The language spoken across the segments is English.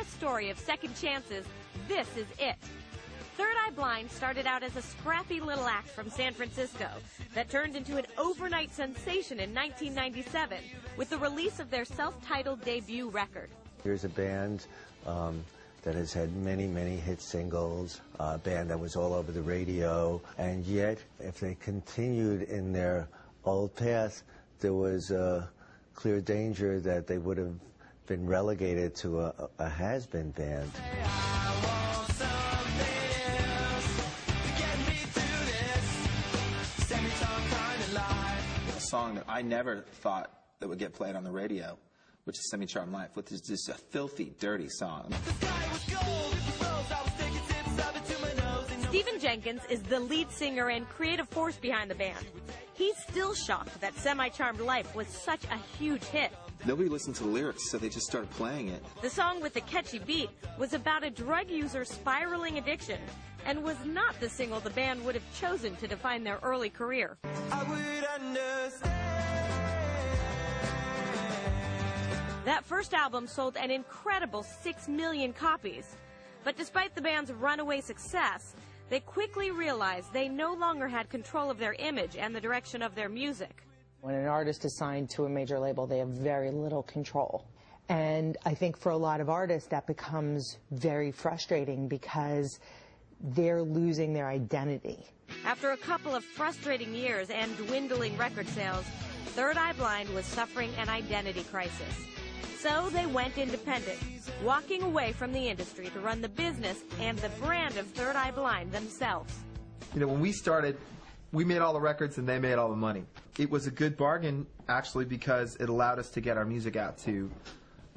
story of second chances, this is it. Third Eye Blind started out as a scrappy little act from San Francisco that turned into an overnight sensation in 1997 with the release of their self-titled debut record. Here's a band that has had many, many hit singles, a band that was all over the radio, and yet if they continued in their old path, there was a clear danger that they would have been relegated to a has-been band. A song that I never thought that would get played on the radio, which is Semi-Charmed Life, which is just a filthy, dirty song. Stephen Jenkins is the lead singer and creative force behind the band. He's still shocked that Semi-Charmed Life was such a huge hit. Nobody listened to the lyrics, so they just started playing it. The song with the catchy beat was about a drug user's spiraling addiction and was not the single the band would have chosen to define their early career. I would understand. That first album sold an incredible 6 million copies. But despite the band's runaway success, they quickly realized they no longer had control of their image and the direction of their music. When an artist is signed to a major label, they have very little control. And I think for a lot of artists that becomes very frustrating because they're losing their identity. After a couple of frustrating years and dwindling record sales, Third Eye Blind was suffering an identity crisis. So they went independent, walking away from the industry to run the business and the brand of Third Eye Blind themselves. You know, when we started, we made all the records and they made all the money. It was a good bargain, actually, because it allowed us to get our music out to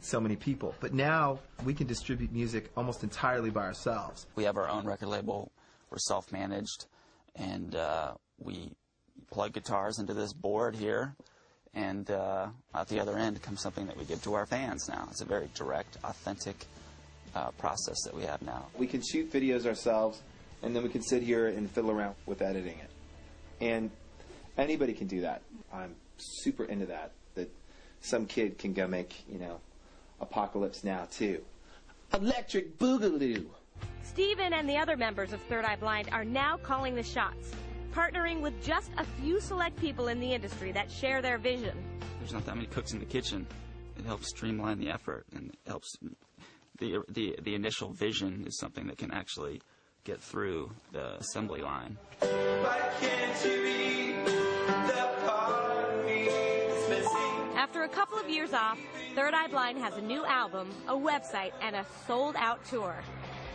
so many people. But now we can distribute music almost entirely by ourselves. We have our own record label. We're self-managed, and we plug guitars into this board here, and at the other end comes something that we give to our fans now. It's a very direct, authentic process that we have now. We can shoot videos ourselves, and then we can sit here and fiddle around with editing it. And anybody can do that. I'm super into that some kid can go make, you know, Apocalypse Now too. Electric Boogaloo. Stephen and the other members of Third Eye Blind are now calling the shots, partnering with just a few select people in the industry that share their vision. There's not that many cooks in the kitchen. It helps streamline the effort, and it helps the initial vision is something that can actually get through the assembly line. Why can't you read the part of me that's missing? After a couple of years off, Third Eye Blind has a new album, a website, and a sold-out tour.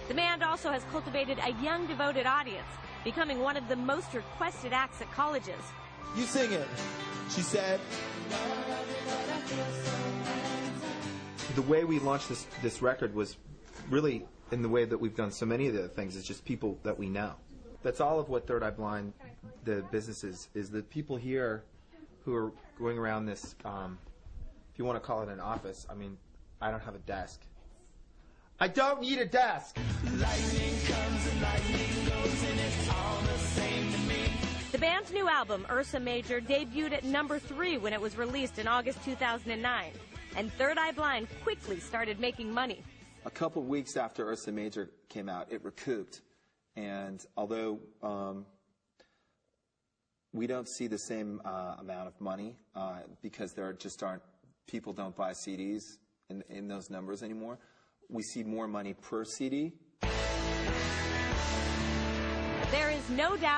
The band also has cultivated a young, devoted audience, becoming one of the most requested acts at colleges. You sing it, she said. The way we launched this record was really in the way that we've done so many of the other things. It's just people that we know. That's all of what Third Eye Blind, the business is the people here who are going around this, if you want to call it an office. I mean, I don't have a desk. I don't need a desk! Lightning comes and lightning goes and it's all the same to me. The band's new album, Ursa Major, debuted at number 3 when it was released in August 2009. And Third Eye Blind quickly started making money. A couple of weeks after Ursa Major came out, it recouped. And although we don't see the same amount of money because there just aren't, people don't buy CDs in those numbers anymore, we see more money per CD. There is no doubt